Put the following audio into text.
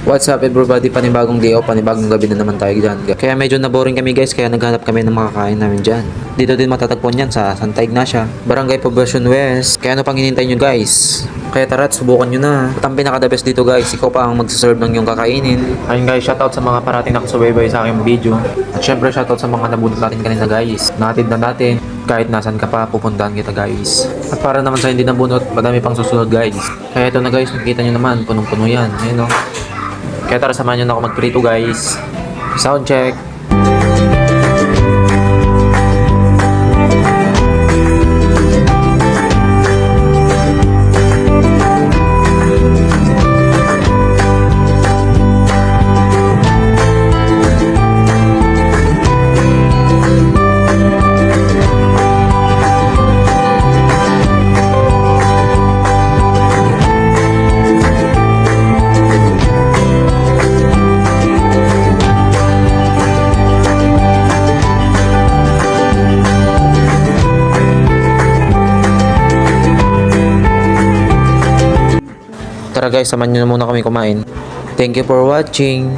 What's up everybody, panibagong day o panibagong gabi na naman tayo dyan. Kaya medyo naboring kami guys, kaya naghanap kami ng makakain namin dyan. Dito din matatagpuan yan sa Santa Ignacia, Barangay Poblacion West. Kaya ano pang hinintay nyo guys? Kaya tara't subukan nyo na. At ang pinaka the best dito guys, ikaw pa ang magsaserve ng yung kakainin. Ayun guys, shoutout sa mga parating nakasubaybay sa aking video. At syempre shoutout sa mga nabunot natin kanina guys. Natid na natin, kahit nasan ka pa, pupuntahan kita guys. At para naman sa hindi nabunot, madami pang susunod guys. Kaya ito na guys, nakikita nyo naman, punong-puno yan. Ayun o. Kaya tara, samahan nyo na ako magprito guys. Sound check. Tara guys, samahan nyo na muna kami kumain. Thank you for watching.